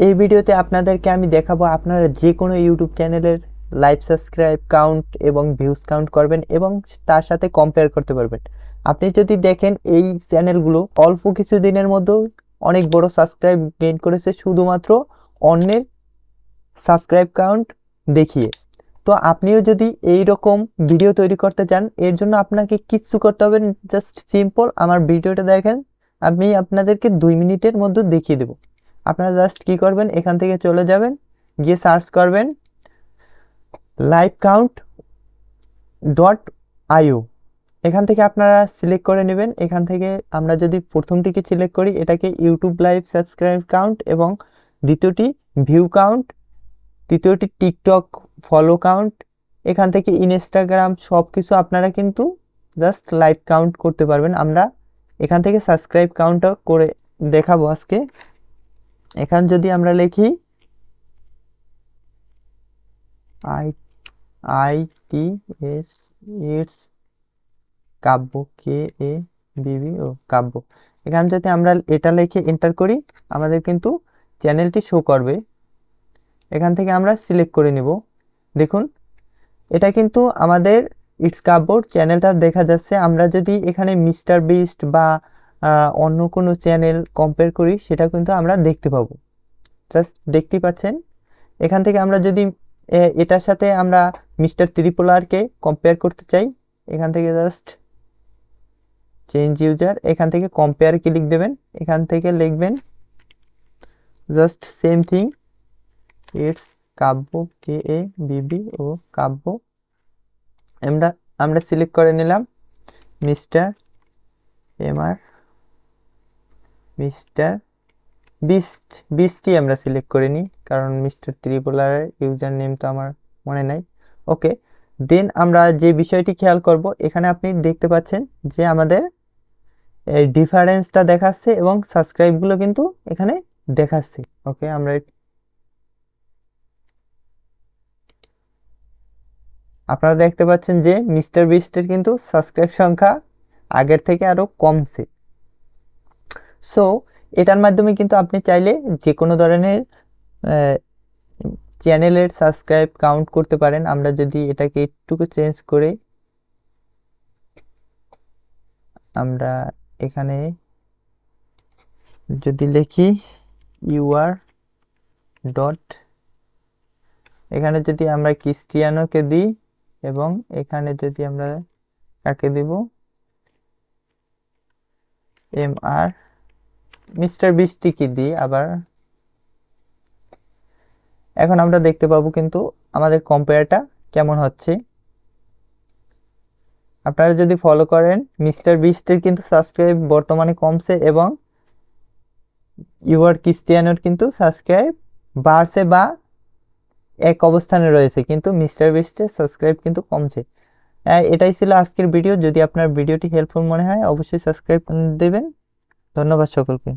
এই ভিডিওতে আপনাদেরকে আমি দেখাবো আপনারা যে কোনো ইউটিউব চ্যানেলের লাইভ সাবস্ক্রাইব কাউন্ট এবং ভিউজ কাউন্ট করবেন এবং তার সাথে কম্পেয়ার করতে পারবেন। আপনি যদি দেখেন এই চ্যানেলগুলো অল্প কিছু দিনের মধ্যে অনেক বড় সাবস্ক্রাইব গেইন করেছে শুধুমাত্র অন্যের সাবস্ক্রাইব কাউন্ট দেখিয়ে। তো আপনিও যদি এই রকম ভিডিও তৈরি করতে চান, এর জন্য আপনাকে কিচ্ছু করতে হবে, জাস্ট সিম্পল আমার ভিডিওটা দেখেন, আমি আপনাদেরকে 2 মিনিটের মধ্যে দেখিয়ে দেবো। আপনারা জাস্ট কি করবেন, এখান থেকে চলে যাবেন, গিয়ে সার্চ করবেন livecount.io। এখান থেকে আপনারা সিলেক্ট করে নেবেন। এখান থেকে আমরা যদি প্রথমটিকে সিলেক্ট করি, এটাকে ইউটিউব লাইভ সাবস্ক্রাইব কাউন্ট, এবং দ্বিতীয়টি ভিউ কাউন্ট, তৃতীয়টি টিকটক ফলো কাউন্ট, এখান থেকে ইনস্টাগ্রাম সব কিছু আপনারা কিন্তু জাস্ট লাইভ কাউন্ট করতে পারবেন। আমরা এখান থেকে সাবস্ক্রাইব কাউন্টও করে দেখাবো আজকে। এখান যদি আমরা লিখি ITS কাব্য, KABB কাব্য। এখান যদি আমরা এটা লিখে এন্টার করি, আমাদের কিন্তু চ্যানেলটি শো করবে। এখান থেকে আমরা সিলেক্ট করে নেব। দেখুন এটা কিন্তু আমাদের ইটস কাব্যর চ্যানেলটা দেখা যাচ্ছে। আমরা যদি এখানে মিস্টার বিস্ট বা অন্য কোনো চ্যানেল কম্পেয়ার করি, সেটা কিন্তু আমরা দেখতে পাবো। জাস্ট দেখতেই পাচ্ছেন। এখান থেকে আমরা যদি এটার সাথে আমরা মিস্টার ত্রিপোলারকে কম্পেয়ার করতে চাই, এখান থেকে জাস্ট চেঞ্জ ইউজার, এখান থেকে কম্পেয়ার ক্লিক দেবেন। এখান থেকে লিখবেন just same thing, it's Kabya, KABB Kabya. আমরা সিলেক্ট করে নিলাম মিস্টার বিস্টই আমরা সিলেক্ট করে নিই, কারণ মিস্টার ত্রিপোলারের ইউজার নেম তো আমার মনে নাই। ওকে, দেন আমরা যে বিষয়টি খেয়াল করব, এখানে আপনি দেখতে পাচ্ছেন যে আমাদের এই ডিফারেন্সটা দেখাচ্ছে এবং সাবস্ক্রাইবগুলো কিন্তু এখানে দেখাচ্ছে। ওকে, আমরা আপনারা দেখতে পাচ্ছেন যে মিস্টার বিস্টের কিন্তু সাবস্ক্রাইব সংখ্যা আগের থেকে আরও কমছে। সো এটার মাধ্যমে কিন্তু আপনি চাইলে যে কোনো ধরনের চ্যানেলের সাবস্ক্রাইব কাউন্ট করতে পারেন। আমরা যদি এটাকে একটুকু চেঞ্জ করে আমরা এখানে যদি লিখি ইউআর ডট, এখানে যদি আমরা ক্রিস্টিয়ানোকে দিই এবং এখানে যদি আমরা কাকে দিব MR মিস্টার বিস্টিকে দিই আবার, এখন আমরা দেখতে পাবো কিন্তু আমাদের কম্পেয়ারটা কেমন হচ্ছে। আপনারা যদি ফলো করেন, মিস্টার বিস্টের কিন্তু সাবস্ক্রাইব বর্তমানে কমছে এবং ইউআর ক্রিস্টিয়ানোর কিন্তু সাবস্ক্রাইব বাড়ছে বা এক অবস্থানে রয়েছে, কিন্তু মিস্টার বিস্টের সাবস্ক্রাইব কিন্তু কমছে। এটাই ছিল আজকের ভিডিও। যদি আপনার ভিডিওটি হেল্পফুল মনে হয়, অবশ্যই সাবস্ক্রাইব দেবেন। ধন্যবাদ সকলকে।